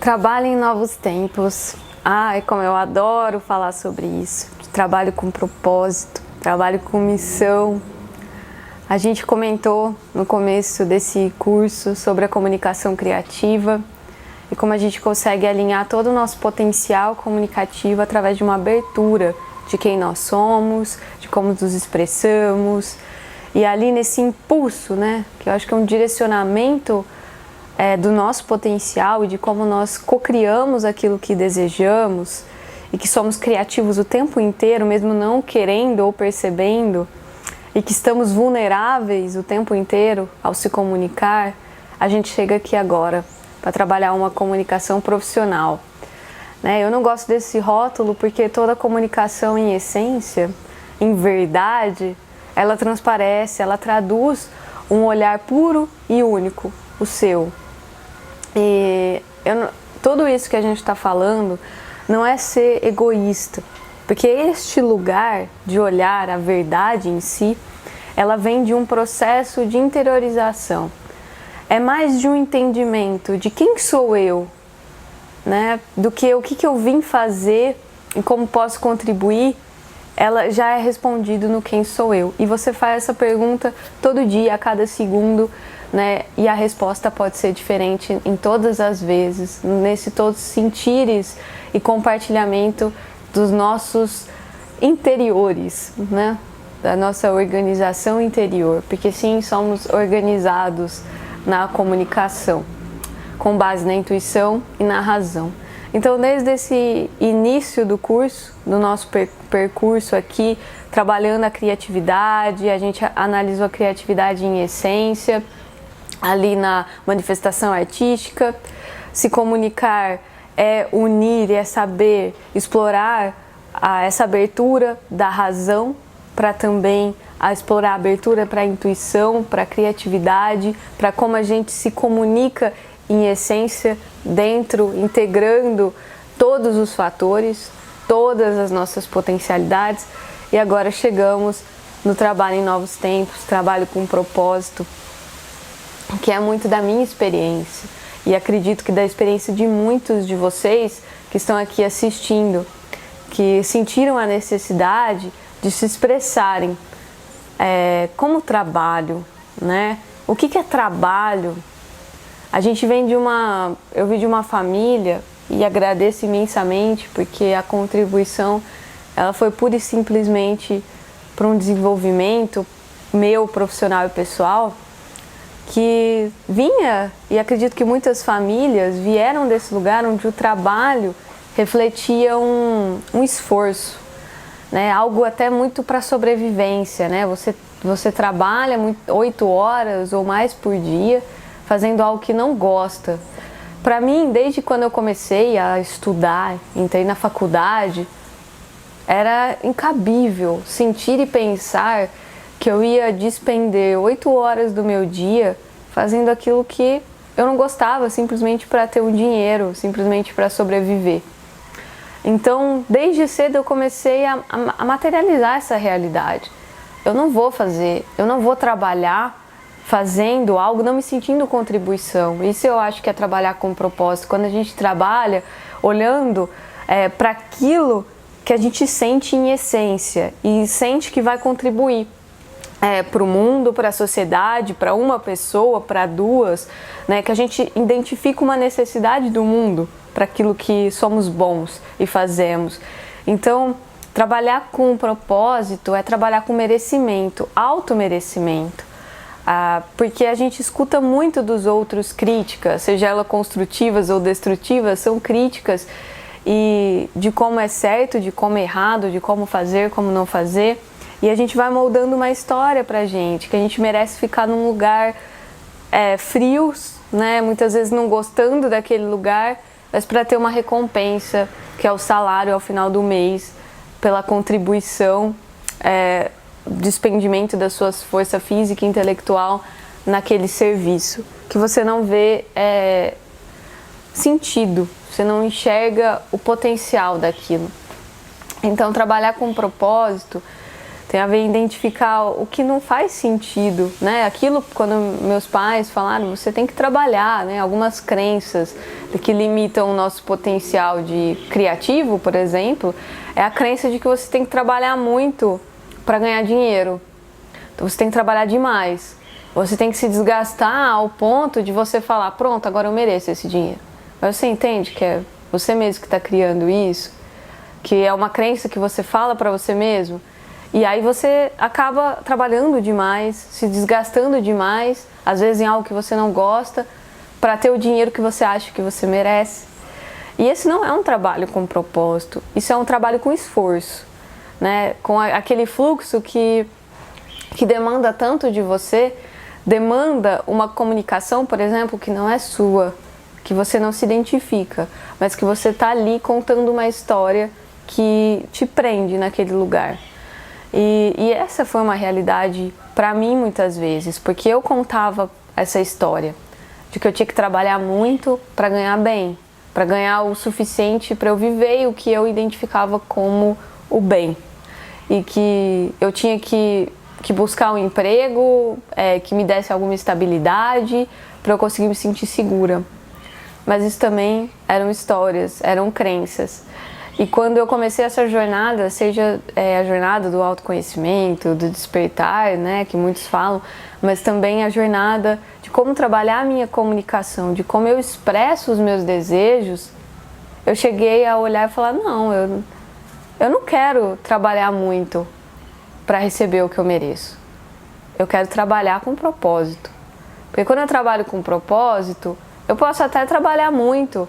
Trabalho em novos tempos. Ai, como eu adoro falar sobre isso. Trabalho com propósito, trabalho com missão. A gente comentou no começo desse curso sobre a comunicação criativa e como a gente consegue alinhar todo o nosso potencial comunicativo através de uma abertura de quem nós somos, de como nos expressamos. E ali nesse impulso, né, que eu acho que é um direcionamento do nosso potencial e de como nós cocriamos aquilo que desejamos e que somos criativos o tempo inteiro, mesmo não querendo ou percebendo, e que estamos vulneráveis o tempo inteiro ao se comunicar, a gente chega aqui agora para trabalhar uma comunicação profissional. Eu não gosto desse rótulo porque toda comunicação em essência, em verdade, ela transparece, ela traduz um olhar puro e único, o seu. E tudo isso que a gente está falando não é ser egoísta, porque este lugar de olhar a verdade em si, ela vem de um processo de interiorização. É mais de um entendimento de quem sou eu, né? Do que o que eu vim fazer e como posso contribuir, ela já é respondido no quem sou eu. E você faz essa pergunta todo dia, a cada segundo, né? E a resposta pode ser diferente em todas as vezes, nesse todos sentires e compartilhamento dos nossos interiores, né? Da nossa organização interior, porque sim, somos organizados na comunicação, com base na intuição e na razão. Então, desde esse início do curso, do nosso percurso aqui, trabalhando a criatividade, a gente analisou a criatividade em essência, ali na manifestação artística. Se comunicar é unir, é saber explorar essa abertura da razão para também explorar a abertura para a intuição, para a criatividade, para como a gente se comunica em essência dentro, integrando todos os fatores, todas as nossas potencialidades. E agora chegamos no trabalho em novos tempos, trabalho com propósito, que é muito da minha experiência e acredito que da experiência de muitos de vocês que estão aqui assistindo, que sentiram a necessidade de se expressarem como trabalho, né? O que é trabalho? A gente vem eu vim de uma família e agradeço imensamente porque a contribuição ela foi pura e simplesmente para um desenvolvimento meu profissional e pessoal que vinha, e acredito que muitas famílias vieram desse lugar onde o trabalho refletia um esforço, né? Algo até muito para sobrevivência, né? Você trabalha 8 horas ou mais por dia fazendo algo que não gosta. Para mim, desde quando eu comecei a estudar, entrei na faculdade, era incabível sentir e pensar que eu ia despender 8 horas do meu dia fazendo aquilo que eu não gostava, simplesmente para ter um dinheiro, simplesmente para sobreviver. Então, desde cedo eu comecei a materializar essa realidade. Eu não vou trabalhar fazendo algo, não me sentindo contribuição. Isso eu acho que é trabalhar com propósito. Quando a gente trabalha olhando para aquilo que a gente sente em essência e sente que vai contribuir para o mundo, para a sociedade, para uma pessoa, para duas, né? Que a gente identifica uma necessidade do mundo para aquilo que somos bons e fazemos. Então, trabalhar com propósito é trabalhar com merecimento, automerecimento. Porque a gente escuta muito dos outros críticas, seja elas construtivas ou destrutivas, são críticas e de como é certo, de como é errado, de como fazer, como não fazer. E a gente vai moldando uma história pra gente, que a gente merece ficar num lugar frio, né? Muitas vezes não gostando daquele lugar, mas para ter uma recompensa, que é o salário ao final do mês, pela contribuição, despendimento da sua força física e intelectual naquele serviço, que você não vê sentido, você não enxerga o potencial daquilo. Então, trabalhar com propósito tem a ver em identificar o que não faz sentido, né? Aquilo, quando meus pais falaram, você tem que trabalhar, né? Algumas crenças que limitam o nosso potencial de criativo, por exemplo, é a crença de que você tem que trabalhar muito para ganhar dinheiro. Então você tem que trabalhar demais. Você tem que se desgastar ao ponto de você falar, pronto, agora eu mereço esse dinheiro. Mas você entende que é você mesmo que está criando isso? Que é uma crença que você fala para você mesmo? E aí você acaba trabalhando demais, se desgastando demais, às vezes em algo que você não gosta, para ter o dinheiro que você acha que você merece. E esse não é um trabalho com propósito, isso é um trabalho com esforço, né? Com aquele fluxo que demanda tanto de você, demanda uma comunicação, por exemplo, que não é sua, que você não se identifica, mas que você está ali contando uma história que te prende naquele lugar. E essa foi uma realidade para mim muitas vezes, porque eu contava essa história de que eu tinha que trabalhar muito para ganhar bem, para ganhar o suficiente para eu viver o que eu identificava como o bem. E que eu tinha que buscar um emprego que me desse alguma estabilidade para eu conseguir me sentir segura. Mas isso também eram histórias, eram crenças. E quando eu comecei essa jornada, seja a jornada do autoconhecimento, do despertar, né, que muitos falam, mas também a jornada de como trabalhar a minha comunicação, de como eu expresso os meus desejos, eu cheguei a olhar e falar, não, eu não quero trabalhar muito para receber o que eu mereço. Eu quero trabalhar com propósito. Porque quando eu trabalho com propósito, eu posso até trabalhar muito,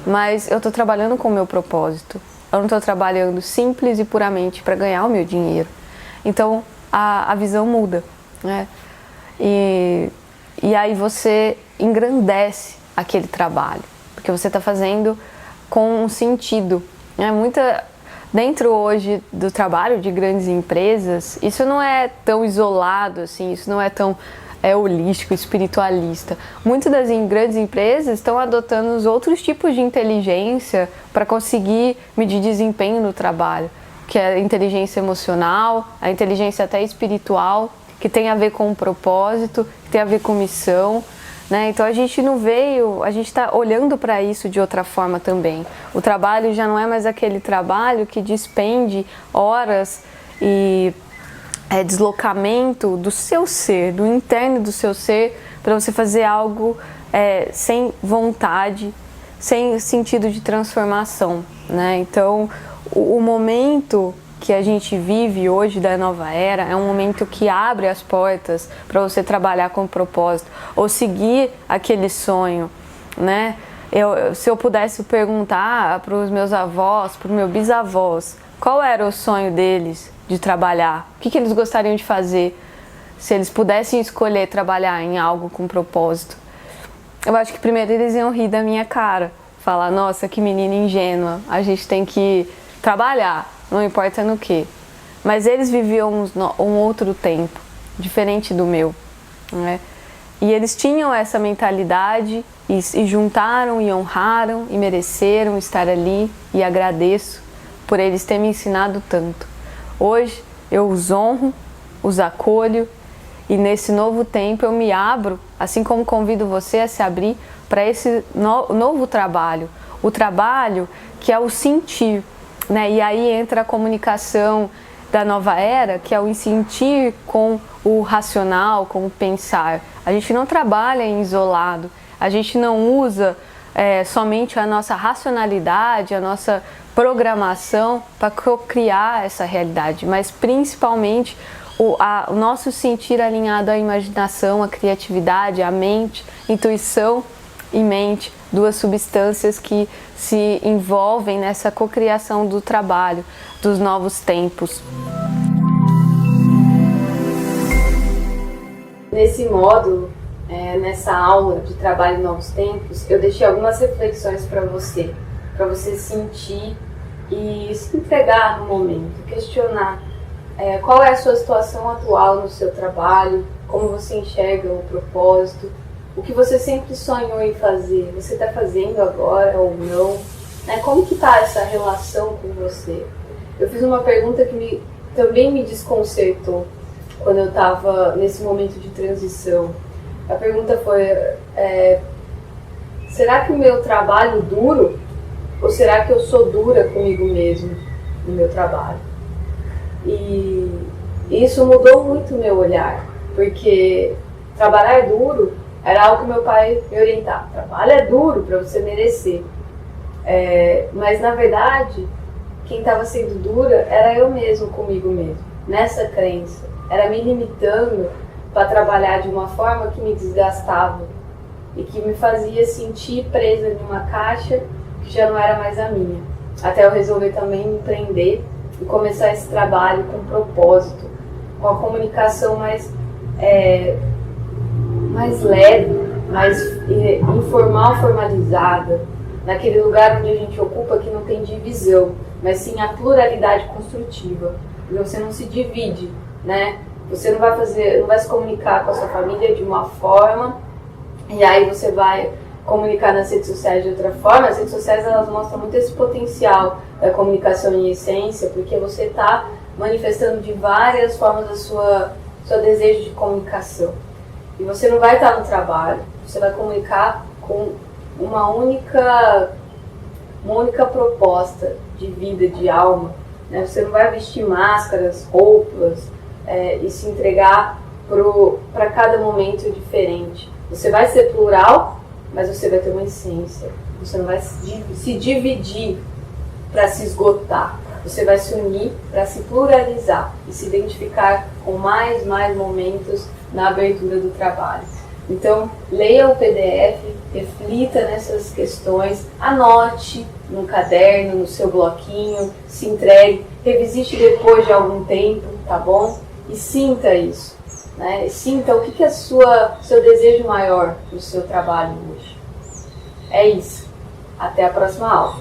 mas eu estou trabalhando com o meu propósito. Eu não estou trabalhando simples e puramente para ganhar o meu dinheiro. Então a visão muda, né? E aí você engrandece aquele trabalho, porque você está fazendo com um sentido, né? Dentro hoje do trabalho de grandes empresas, isso não é tão isolado assim, isso não é tão holístico, espiritualista. Muitas das grandes empresas estão adotando os outros tipos de inteligência para conseguir medir desempenho no trabalho, que é a inteligência emocional, a inteligência até espiritual, que tem a ver com o propósito, que tem a ver com missão, né? Então a gente está olhando para isso de outra forma também. O trabalho já não é mais aquele trabalho que despende horas e deslocamento do seu ser, do interno do seu ser, para você fazer algo sem vontade, sem sentido de transformação, né? Então, o momento que a gente vive hoje da nova era é um momento que abre as portas para você trabalhar com propósito ou seguir aquele sonho, né? Se eu pudesse perguntar para os meus avós, para os meus bisavós, qual era o sonho deles de trabalhar? O que eles gostariam de fazer se eles pudessem escolher trabalhar em algo com propósito? Eu acho que primeiro eles iam rir da minha cara, falar, nossa, que menina ingênua, a gente tem que trabalhar, não importa no que. Mas eles viviam um outro tempo, diferente do meu, né? E eles tinham essa mentalidade e juntaram e honraram e mereceram estar ali, e agradeço por eles terem me ensinado tanto. Hoje eu os honro, os acolho e nesse novo tempo eu me abro, assim como convido você a se abrir para esse novo trabalho. O trabalho que é o sentir, né? E aí entra a comunicação da nova era, que é o sentir com o racional, com o pensar. A gente não trabalha em isolado, a gente não usa somente a nossa racionalidade, a nossa programação para criar essa realidade, mas principalmente o nosso sentir alinhado à imaginação, à criatividade, à mente, intuição e mente, duas substâncias que se envolvem nessa cocriação do trabalho, dos novos tempos. Nesse módulo, nessa aula de trabalho em novos tempos, eu deixei algumas reflexões para você sentir e se entregar no momento, questionar qual é a sua situação atual no seu trabalho, como você enxerga o propósito, o que você sempre sonhou em fazer, você está fazendo agora ou não, né? Como que está essa relação com você? Eu fiz uma pergunta que também me desconcertou quando eu estava nesse momento de transição. A pergunta foi, será que o meu trabalho duro ou será que eu sou dura comigo mesmo no meu trabalho? E isso mudou muito o meu olhar, porque trabalhar duro era algo que meu pai me orientava. Trabalho é duro para você merecer. Mas na verdade, quem estava sendo dura era eu mesmo comigo mesmo, nessa crença. Era me limitando para trabalhar de uma forma que me desgastava e que me fazia sentir presa em uma caixa que já não era mais a minha. Até eu resolver também me empreender e começar esse trabalho com propósito, com a comunicação mais leve, mais informal, formalizada, naquele lugar onde a gente ocupa que não tem divisão, mas sim a pluralidade construtiva. E você não se divide, né? Você não vai se comunicar com a sua família de uma forma e aí você vai comunicar nas redes sociais de outra forma. As redes sociais, elas mostram muito esse potencial da comunicação em essência, porque você está manifestando de várias formas a seu desejo de comunicação. E você não vai estar no trabalho, você vai comunicar com uma única proposta de vida, de alma, né? Você não vai vestir máscaras, roupas e se entregar para cada momento diferente. Você vai ser plural, mas você vai ter uma essência. Você não vai se dividir para se esgotar. Você vai se unir para se pluralizar e se identificar com mais momentos na abertura do trabalho. Então, leia o PDF, reflita nessas questões, anote no caderno, no seu bloquinho, se entregue, revisite depois de algum tempo, tá bom? E sinta isso, né? Sinta o que é seu desejo maior no seu trabalho hoje. É isso. Até a próxima aula.